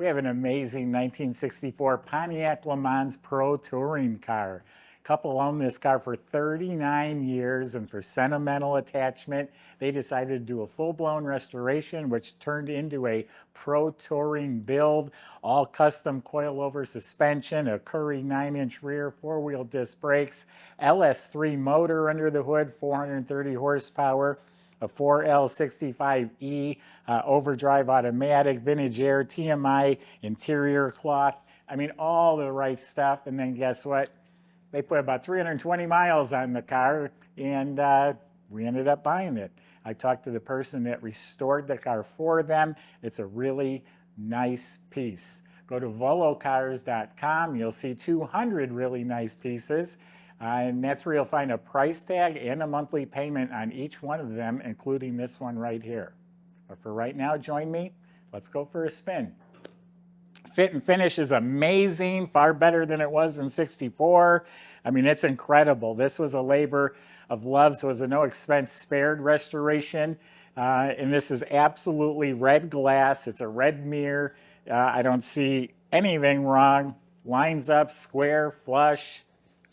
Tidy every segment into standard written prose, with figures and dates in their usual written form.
We have an amazing 1964 Pontiac Lemans Pro touring car. Couple owned this car for 39 years, and for sentimental attachment, they decided to do a full-blown restoration, which turned into a pro touring build, all custom coilover suspension, a Curry 9-inch rear, four-wheel disc brakes, LS3 motor under the hood, 430 horsepower, a 4L65E, overdrive automatic, vintage air, TMI, interior cloth. I mean, all the right stuff. And then guess what? They put about 320 miles on the car, and we ended up buying it. I talked to the person that restored the car for them. It's a really nice piece. Go to volocars.com. You'll see 200 really nice pieces. And that's where you'll find a price tag and a monthly payment on each one of them, including this one right here. But for right now, join me. Let's go for a spin. Fit and finish is amazing, far better than it was in '64. I mean, it's incredible. This was a labor of love, so it was a no expense spared restoration. And this is absolutely red glass. It's a red mirror. I don't see anything wrong. Lines up, square, flush.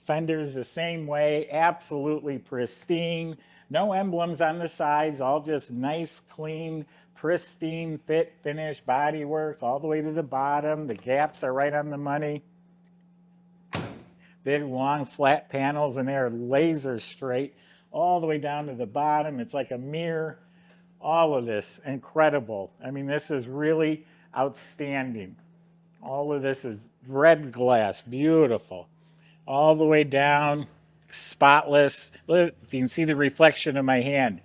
Fenders the same way, absolutely pristine. No emblems on the sides, all just nice, clean, pristine fit, finish, bodywork all the way to the bottom. The gaps are right on the money. Big, long, flat panels, and they're laser straight all the way down to the bottom. It's like a mirror. All of this, incredible. I mean, this is really outstanding. All of this is red glass, beautiful. All the way down, spotless. Look, if you can see the reflection of my hand.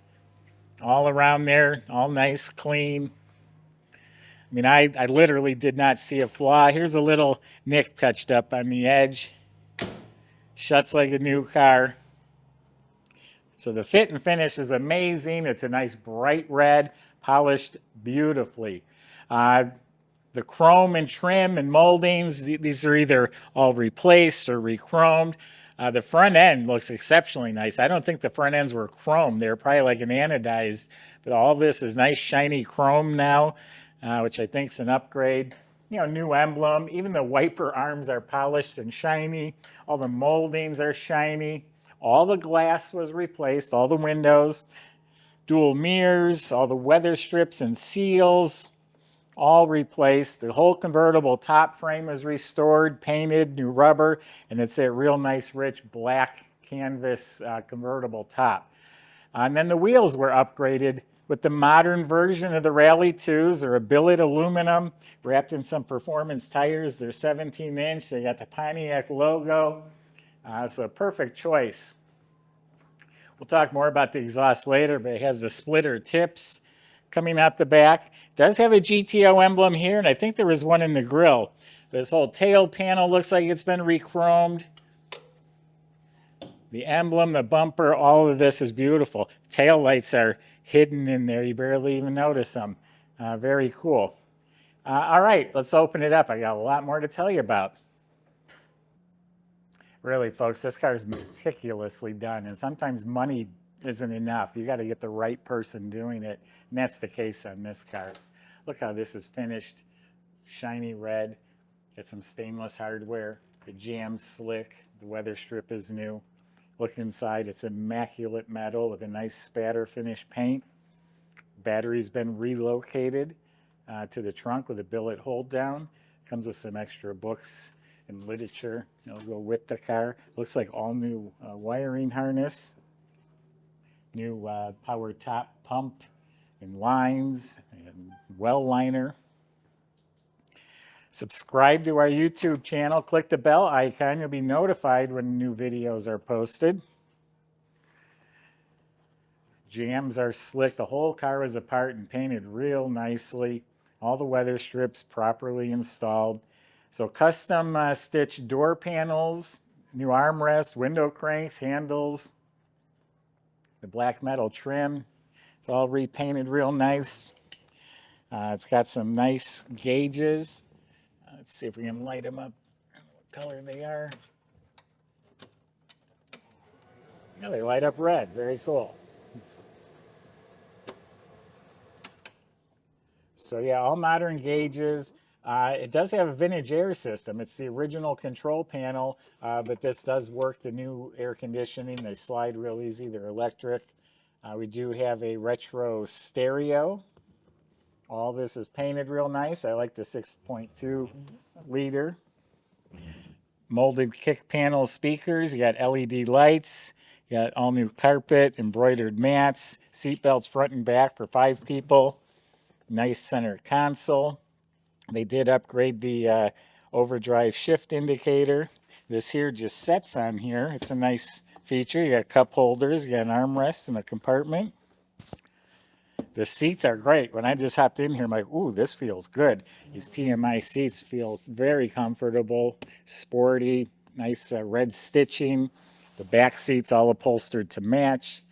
All around there, all nice, clean. I mean, I literally did not see a flaw. Here's a little nick touched up on the edge. Shuts like a new car. So the fit and finish is amazing. It's a nice bright red, polished beautifully. The chrome and trim and moldings, these are either all replaced or rechromed. The front end looks exceptionally nice. I don't think the front ends were chrome. They're probably like an anodized, but all this is nice shiny chrome now, which I think is an upgrade. You know, new emblem. Even the wiper arms are polished and shiny. All the moldings are shiny. All the glass was replaced, all the windows, dual mirrors, all the weather strips and seals, all replaced. The whole convertible top frame was restored, painted, new rubber, and it's a real nice, rich black canvas convertible top. And then the wheels were upgraded with the modern version of the Rally 2s. They're a billet aluminum wrapped in some performance tires. They're 17-inch. They got the Pontiac logo. So a perfect choice. We'll talk more about the exhaust later, but it has the splitter tips coming out the back. It does have a GTO emblem here, and I think there was one in the grille. This whole tail panel looks like it's been rechromed. The emblem, the bumper, all of this is beautiful. Tail lights are hidden in there. You barely even notice them. Very cool. All right, let's open it up. I got a lot more to tell you about. Really, folks, this car is meticulously done, and sometimes money isn't enough. You got to get the right person doing it, and that's the case on this car. Look how this is finished, shiny red. Got some stainless hardware. The jam's slick. The weather strip is new. Look inside, it's immaculate metal with a nice spatter finish paint. Battery's been relocated to the trunk with a billet hold down. Comes with some extra books and literature. It'll go with the car. Looks like all new wiring harness. New power top pump and lines and well liner. Subscribe to our YouTube channel. Click the bell icon. You'll be notified when new videos are posted. Jams are slick. The whole car was apart and painted real nicely. All the weather strips properly installed. So custom stitched door panels, new armrest, window cranks, handles, the black metal trim. It's all repainted real nice. It's got some nice gauges. Let's see if we can light them up. What color they are. Yeah, they light up red. Very cool. So yeah, all modern gauges. It does have a vintage air system. It's the original control panel, but this does work the new air conditioning. They slide real easy. They're electric. We do have a retro stereo. All this is painted real nice. I like the 6.2 liter. Molded kick panel speakers. You got LED lights. You got all new carpet, embroidered mats, seat belts front and back for 5 people. Nice center console. They did upgrade the overdrive shift indicator. This here just sets on here. It's a nice feature. You got cup holders, you got an armrest and a compartment. The seats are great. When I just hopped in here, I'm like, ooh, this feels good. These TMI seats feel very comfortable, sporty, nice red stitching. The back seats all upholstered to match.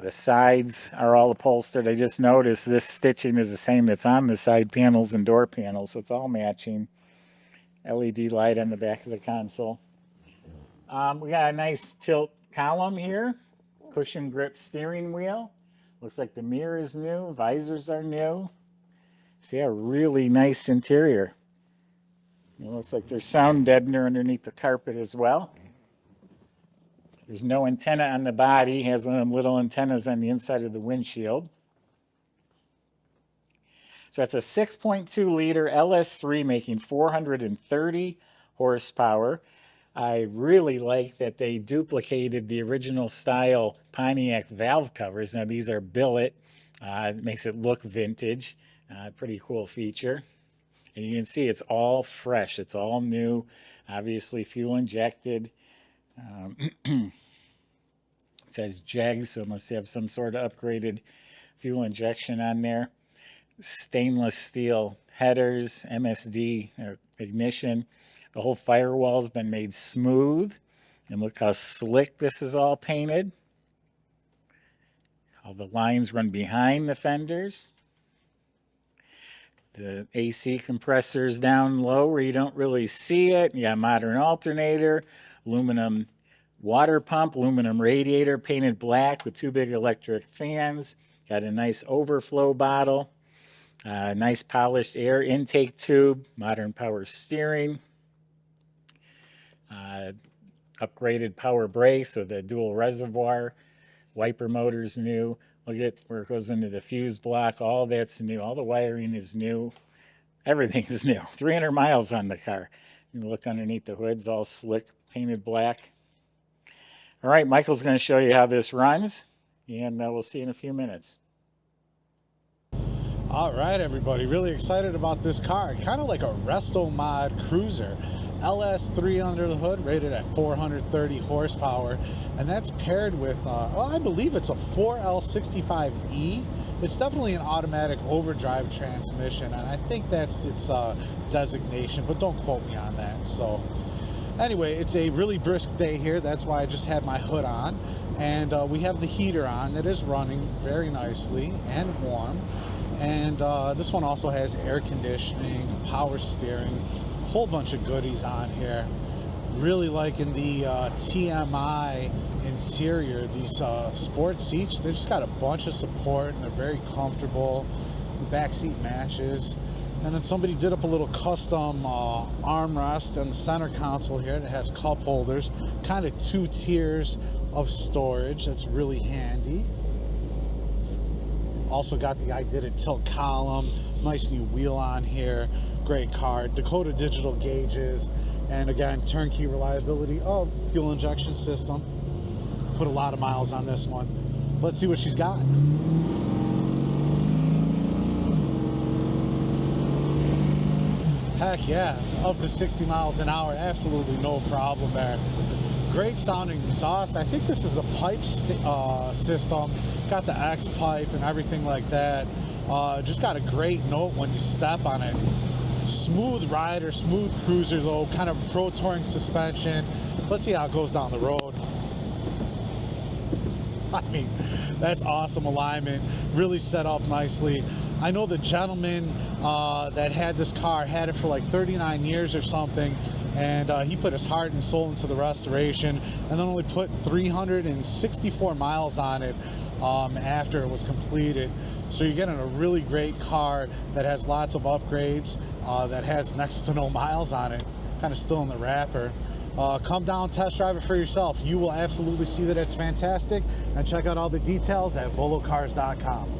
The sides are all upholstered. I just noticed this stitching is the same that's on the side panels and door panels, so it's all matching. LED light on the back of the console. We got a nice tilt column here. Cushion grip steering wheel. Looks like the mirror is new. Visors are new. So yeah, really nice interior. It looks like there's sound deadener underneath the carpet as well. There's no antenna on the body. It has one of them little antennas on the inside of the windshield. So that's a 6.2 liter LS3 making 430 horsepower. I really like that they duplicated the original style Pontiac valve covers. Now these are billet. It makes it look vintage. Pretty cool feature. And you can see it's all fresh. It's all new. Obviously fuel injected. It says JEG, so it must have some sort of upgraded fuel injection on there. Stainless steel headers, MSD ignition. The whole firewall's been made smooth. And look how slick this is all painted. All the lines run behind the fenders. The AC compressor's down low where you don't really see it. You got a modern alternator, aluminum water pump, aluminum radiator painted black with 2 big electric fans. Got a nice overflow bottle. Nice polished air intake tube, modern power steering, upgraded power brakes with a dual reservoir, wiper motors new. Look at where it goes into the fuse block. All that's new. All the wiring is new. Everything is new. 300 miles on the car. You can look underneath the hoods, all slick, painted black. All right, Michael's going to show you how this runs, and we'll see you in a few minutes. All right, everybody, really excited about this car. Kind of like a resto mod cruiser. LS3 under the hood, rated at 430 horsepower, and that's paired with, well, I believe it's a 4L65E. It's definitely an automatic overdrive transmission, and I think that's its designation, but don't quote me on that. So anyway, it's a really brisk day here. That's why I just had my hood on, and we have the heater on that is running very nicely and warm. And this one also has air conditioning, power steering, a whole bunch of goodies on here. Really liking the TMI interior. These sport seats, they just got a bunch of support and they're very comfortable. The back seat matches. And then somebody did up a little custom armrest on the center console here that has cup holders. Kind of 2 tiers of storage. That's really handy. Also got the I Did It tilt column, nice new wheel on here, great car, Dakota digital gauges, and again, turnkey reliability of fuel injection system. Put a lot of miles on this one. Let's see what she's got. Heck yeah, up to 60 miles an hour, absolutely no problem there. Great sounding exhaust. I think this is a pipe system. Got the X pipe and everything like that. Just got a great note when you step on it. Smooth rider, smooth cruiser though, kind of pro touring suspension. Let's see how it goes down the road. I mean, that's awesome alignment, really set up nicely. I know the gentleman that had this car had it for like 39 years or something, and he put his heart and soul into the restoration and then only put 364 miles on it. after it was completed. So you're getting a really great car that has lots of upgrades, that has next to no miles on it, kind of still in the wrapper. Come down, test drive it for yourself. You will absolutely see that it's fantastic, and check out all the details at volocars.com.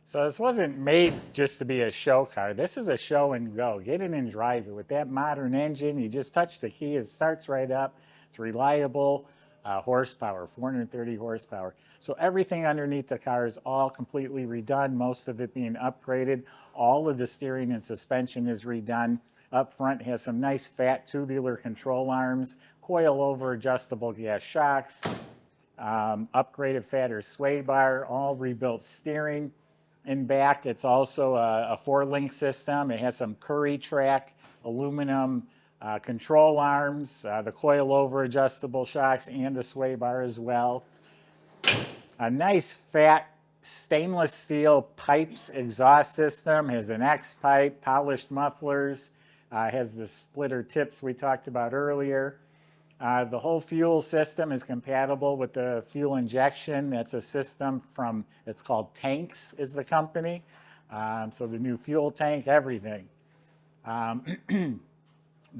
So this wasn't made just to be a show car. This is a show and go. Get in and drive it. With that modern engine, you just touch the key, it starts right up. It's reliable, horsepower, 430 horsepower. So everything underneath the car is all completely redone, most of it being upgraded. All of the steering and suspension is redone. Up front has some nice fat tubular control arms, coil over adjustable gas shocks, upgraded fatter sway bar, all rebuilt steering. In back, it's also a 4-link system. It has some Curry track, aluminum control arms, the coil-over adjustable shocks, and a sway bar as well. A nice fat stainless steel pipes exhaust system. Has an X pipe, polished mufflers, has the splitter tips we talked about earlier. The whole fuel system is compatible with the fuel injection. That's a system from, it's called Tanks is the company. So the new fuel tank, everything. The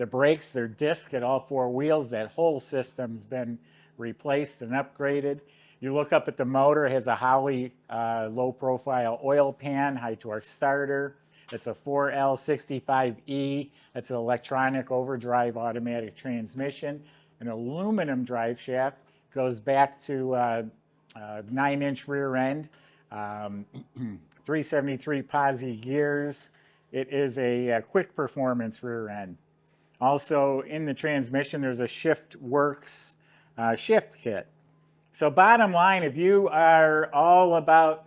brakes, they're disc at all 4 wheels. That whole system's been replaced and upgraded. You look up at the motor, it has a Holley low profile oil pan, high torque starter. It's a 4L65E. It's an electronic overdrive automatic transmission. An aluminum drive shaft, goes back to 9-inch rear end, 373 posi gears. It is a quick performance rear end. Also in the transmission, there's a Shift Works shift kit. So bottom line, if you are all about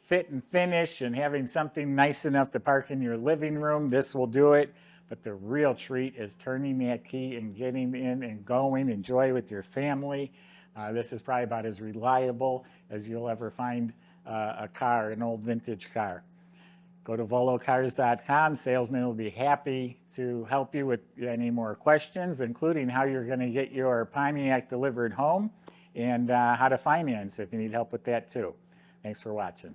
fit and finish and having something nice enough to park in your living room, this will do it. But the real treat is turning that key and getting in and going. Enjoy with your family. This is probably about as reliable as you'll ever find a car, an old vintage car. Go to volocars.com. Salesman will be happy to help you with any more questions, including how you're going to get your Pontiac delivered home and how to finance if you need help with that too. Thanks for watching.